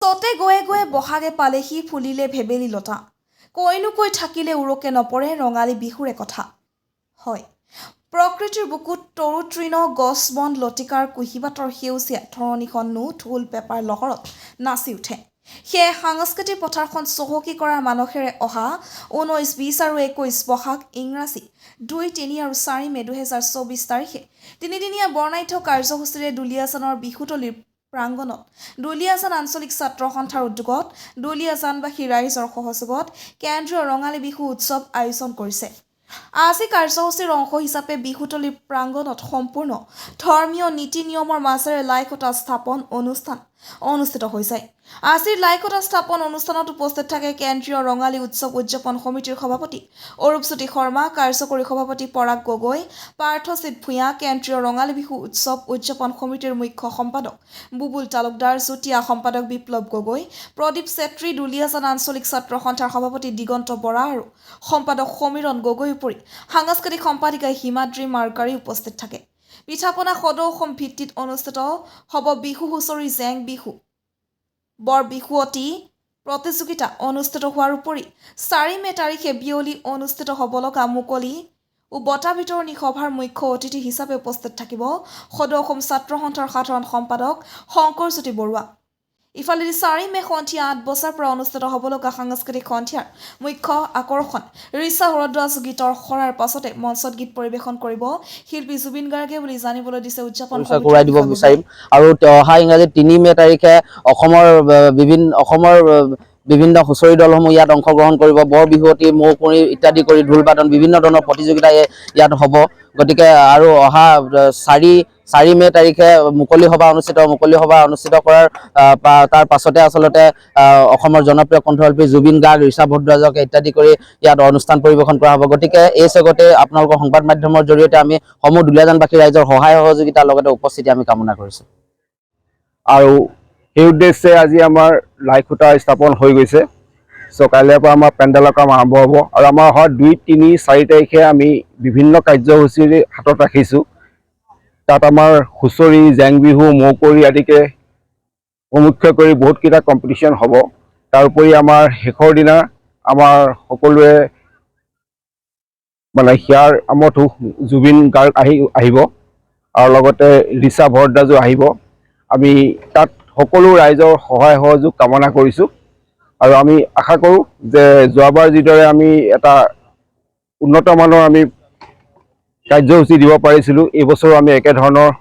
চতে গয়ে গয়ে বহাগে পালেহি ফুলিলে ভেবেলি লতা কৈনুকৈ থাকিলে উৰকে নপৰে ৰঙালী বিহুৰে কথা হয় প্ৰকৃতিৰ বুকুত তৰু তৃণ গছ বন লতিকাৰ কুহিবাতৰ সেউজীয়া ধৰণীখন ঢোল পেপাৰ লহৰত নাচি উঠে সেয়ে সাংস্কৃতিক পথাৰখন চহকী কৰাৰ মানসেৰে অহা 19, 20 আৰু 21 বহাগ ইংৰাজী 2, 3 আৰু 4 মে 2024 তাৰিখে তিনিদিনীয়া বৰ্ণাঢ্য কাৰ্যসূচীৰে দুলীয়াজানৰ বিহুতলীৰ প্ৰাংগণত দুলীয়াজান আঞ্চলিক ছাত্ৰ সন্থাৰ উদ্যোগত দুলীয়াজানবাসী ৰাইজৰ সহযোগত কেন্দ্ৰীয় ৰঙালী বিহু উৎসৱ আয়োজন কৰিছে। আজি কাৰ্যসূচীৰ অংশ হিচাপে বিহুতলীৰ প্ৰাংগণত সম্পূৰ্ণ ধৰ্মীয় নীতি নিয়মৰ মাজেৰে লাইকটা স্থাপন অনুষ্ঠান অনুষ্ঠিত হৈছে। আজিৰ লাইকটা স্থাপন অনুষ্ঠানত উপস্থিত থাকে কেন্দ্ৰীয় ৰঙালী উৎসৱ উদযাপন সমিতিৰ সভাপতি অৰূপজ্যোতি শৰ্মা, কাৰ্যকৰী সভাপতি পৰাগ গগৈ, পাৰ্থজিৎ ভূঞা, কেন্দ্ৰীয় ৰঙালী বিহু উৎসৱ উদযাপন সমিতিৰ মুখ্য সম্পাদক বুবুল তালুকদাৰ, যুটীয়া সম্পাদক বিপ্লৱ গগৈ, প্ৰদীপ চেত্ৰী, দুলীয়াজান আঞ্চলিক ছাত্ৰ সন্থাৰ সভাপতি দিগন্ত বৰা আৰু সম্পাদক সমীৰণ গগৈ উপৰি সাংস্কৃতিক সম্পাদিকা হিমাদ্ৰী মাৰ্কাৰী উপস্থিত থাকে। পিঠাপনা সদৌ অসম ভিত্তিত অনুষ্ঠিত হ'ব বিহু হুঁচৰি জেং বিহু বৰ বিহুৱতী প্ৰতিযোগিতা অনুষ্ঠিত হোৱাৰ উপৰি 4 মে তাৰিখে বিয়লি অনুষ্ঠিত হ'ব লগা মুকলি ও বঁটা বিতৰণী সভাৰ মুখ্য অতিথি হিচাপে উপস্থিত থাকিব সদৌ অসম ছাত্ৰ সন্থাৰ সাধাৰণ সম্পাদক শংকৰজ্যোতি বৰুৱা। ইফালে 4 মে সন্ধিয়া 8 বজাৰ পৰা অনুষ্ঠিত হ'ব লগা সাংস্কৃতিক সন্ধিয়াৰ মুখ্য আকৰ্ষণ ৰিচা হৰদ্বাজ গীতৰ সৰাৰ পাছতে মঞ্চত গীত পৰিৱেশন কৰিব শিল্পী জুবিন গাৰ্গে বুলি জানিবলৈ দিছে উদযাপন কৰাই দিব বিচাৰিম। আৰু অহা ইংৰাজী 3 মে তাৰিখে অসমৰ বিভিন্ন হুঁচৰি দলসমূহ ইয়াত অংশগ্ৰহণ কৰিব। বৰ বিহুৱতী, মৌকুঁৱৰী ইত্যাদি কৰি ঢোল বাদন বিভিন্ন ধৰণৰ প্ৰতিযোগিতা ইয়াত হ'ব। গতিকে আৰু অহা 4 মে তাৰিখে মুকলি সভা অনুষ্ঠিত কৰাৰ তাৰ পাছতে আচলতে অসমৰ জনপ্ৰিয় কণ্ঠশিল্পী জুবিন গাৰ্গ, ৰিচা ভৰদ্বাজক ইত্যাদি কৰি ইয়াত অনুষ্ঠান পৰিৱেশন কৰা হ'ব। গতিকে এই চেগতে আপোনালোকৰ সংবাদ মাধ্যমৰ জৰিয়তে আমি সমূহ দুলীয়াজানবাসী ৰাইজৰ সহায় সহযোগিতাৰ লগতে উপস্থিতি আমি কামনা কৰিছোঁ। আৰু সেই উদ্দেশ্যে আজি আমাৰ লাইকটা স্থাপন হৈ গৈছে। কাইলৈৰ পৰা আমাৰ পেণ্ডেলৰ কাম আৰম্ভ হ'ব আৰু আমাৰ অহা 2, 3, 4 তাৰিখে আমি বিভিন্ন কাৰ্যসূচী হাতত ৰাখিছোঁ। তাত আমাৰ হুঁচৰি, জেং বিহু, মৌকুঁৱৰী আদিকে প্ৰমুখ্য কৰি বহুতকেইটা কম্পিটিশ্যন হ'ব। তাৰোপৰি আমাৰ শেষৰ দিনা আমাৰ সকলোৱে হিয়াৰ আমঠু জুবিন গাৰ্গ আহিব আৰু লগতে ৰিচা ভৰদ্বাজো আহিব। আমি তাত সকলো ৰাইজৰ সহায় সহযোগ কামনা কৰিছোঁ আৰু আমি আশা কৰোঁ যে যোৱাবাৰ যিদৰে আমি এটা উন্নত মানৰ আমি কাৰ্যসূচী দিব পাৰিছিলোঁ, এইবছৰো আমি একেধৰণৰ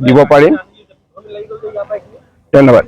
দিব পাৰিম। ধন্যবাদ।